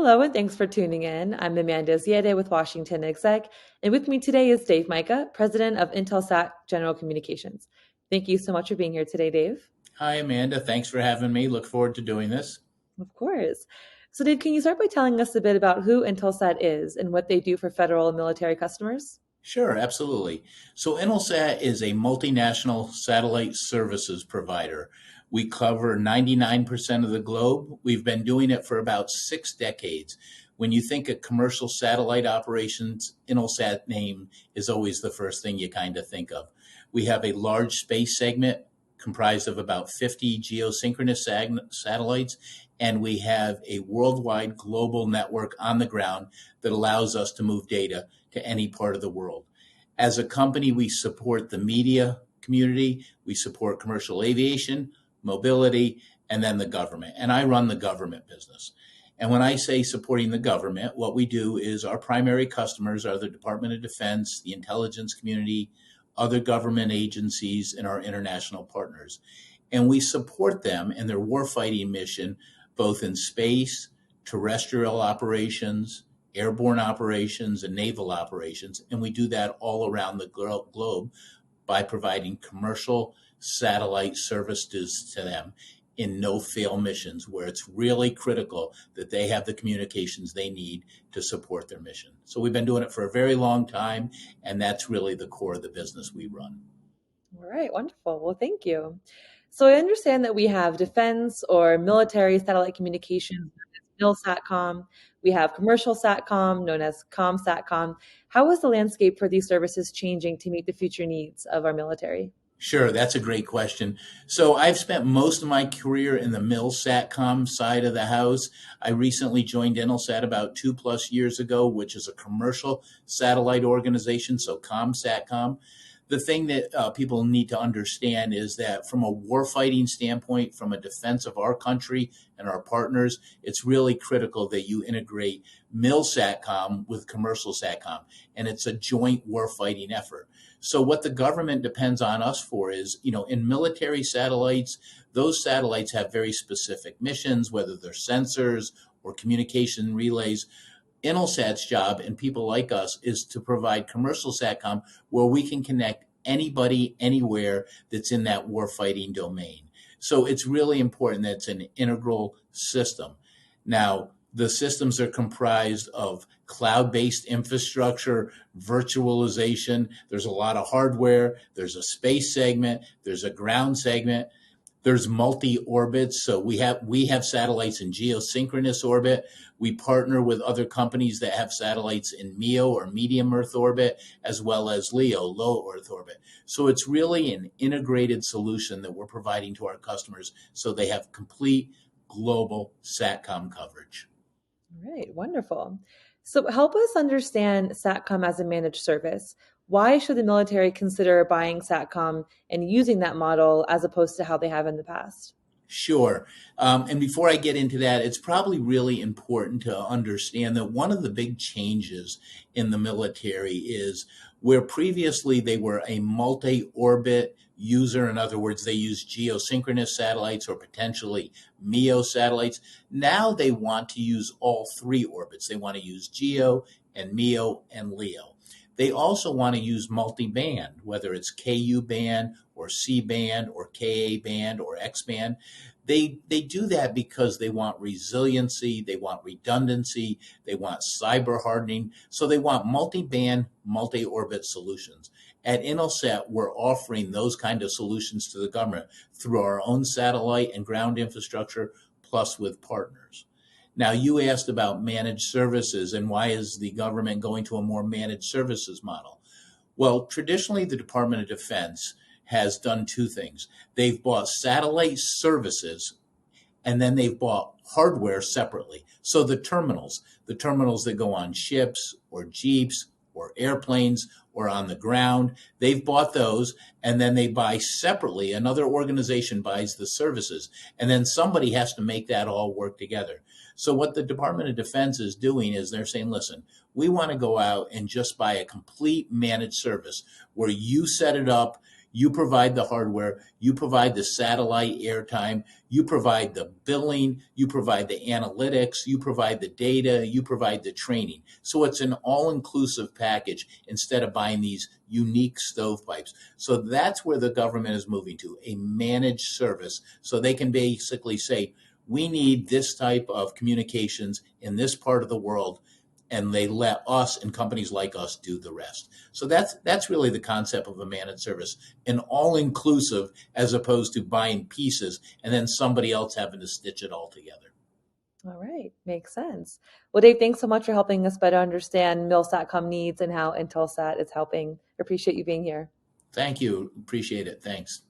Hello, and thanks for tuning in. I'm Amanda Ziadeh with WashingtonExec, and with me today is Dave Micha, President of Intelsat General Communications. Thank you so much for being here today, Dave. Hi, Amanda. Thanks for having me. Look forward to doing this. Of course. So, Dave, can you start by telling us a bit about who Intelsat is and what they do for federal and military customers? Sure, absolutely. So Intelsat is a multinational satellite services provider. We cover 99% of the globe. We've been doing it for about 6 decades. When you think of commercial satellite operations, Intelsat name is always the first thing you kind of think of. We have a large space segment comprised of about 50 geosynchronous satellites, and we have a worldwide global network on the ground that allows us to move data to any part of the world. As a company, we support the media community, we support commercial aviation, mobility, and then the government. And I run the government business. And when I say supporting the government, what we do is our primary customers are the Department of Defense, the intelligence community, other government agencies, and our international partners. And we support them in their warfighting mission, both in space, terrestrial operations, airborne operations, and naval operations. And we do that all around the globe by providing commercial satellite services to them in no-fail missions where it's really critical that they have the communications they need to support their mission. So we've been doing it for a very long time, and that's really the core of the business we run. All right, wonderful. Well, thank you. So I understand that we have defense or military satellite communications, known as MilSatcom. We have commercial SATCOM, known as ComSatcom. How is the landscape for these services changing to meet the future needs of our military? Sure, that's a great question. So I've spent most of my career in the MilSatcom side of the house. I recently joined Intelsat about 2+ years ago, which is a commercial satellite organization, so ComSatcom. The thing that people need to understand is that from a warfighting standpoint, from a defense of our country and our partners, it's really critical that you integrate MilSatcom with commercial SATCOM, and it's a joint warfighting effort. So what the government depends on us for is, in military satellites, those satellites have very specific missions, whether they're sensors or communication relays. Intelsat's job, and people like us, is to provide commercial SATCOM where we can connect anybody, anywhere that's in that warfighting domain. So it's really important that it's an integral system. Now, the systems are comprised of cloud-based infrastructure, virtualization. There's a lot of hardware. There's a space segment. There's a ground segment. There's multi-orbits. So we have satellites in geosynchronous orbit. We partner with other companies that have satellites in MEO or medium Earth orbit, as well as LEO, low Earth orbit. So it's really an integrated solution that we're providing to our customers so they have complete global SATCOM coverage. All right, wonderful. So help us understand SATCOM as a managed service. Why should the military consider buying SATCOM and using that model as opposed to how they have in the past? Sure. And before I get into that, it's probably really important to understand that one of the big changes in the military is where previously they were a multi-orbit user. In other words, they use geosynchronous satellites or potentially MEO satellites. Now they want to use all three orbits. They want to use GEO and MEO and LEO. They also want to use multi-band, whether it's KU band or C band or KA band or X band. They do that because they want resiliency, they want redundancy, they want cyber hardening. So they want multi-band, multi-orbit solutions. At Intelsat, we're offering those kind of solutions to the government through our own satellite and ground infrastructure, plus with partners. Now, you asked about managed services and why is the government going to a more managed services model? Well, traditionally, the Department of Defense has done two things. They've bought satellite services, and then they've bought hardware separately. So the terminals that go on ships or Jeeps or airplanes or on the ground, they've bought those, and then they buy separately. Another organization buys the services, and then somebody has to make that all work together. So what the Department of Defense is doing is they're saying, listen, we want to go out and just buy a complete managed service where you set it up, You provide the hardware, you provide the satellite airtime, you provide the billing, you provide the analytics, you provide the data, you provide the training. So it's an all-inclusive package instead of buying these unique stovepipes. So that's where the government is moving to, a managed service. So they can basically say, we need this type of communications in this part of the world, and they let us and companies like us do the rest. So that's really the concept of a managed service, an all-inclusive as opposed to buying pieces and then somebody else having to stitch it all together. All right, makes sense. Well, Dave, thanks so much for helping us better understand MilSatCom needs and how Intelsat is helping. Appreciate you being here. Thank you. Appreciate it. Thanks.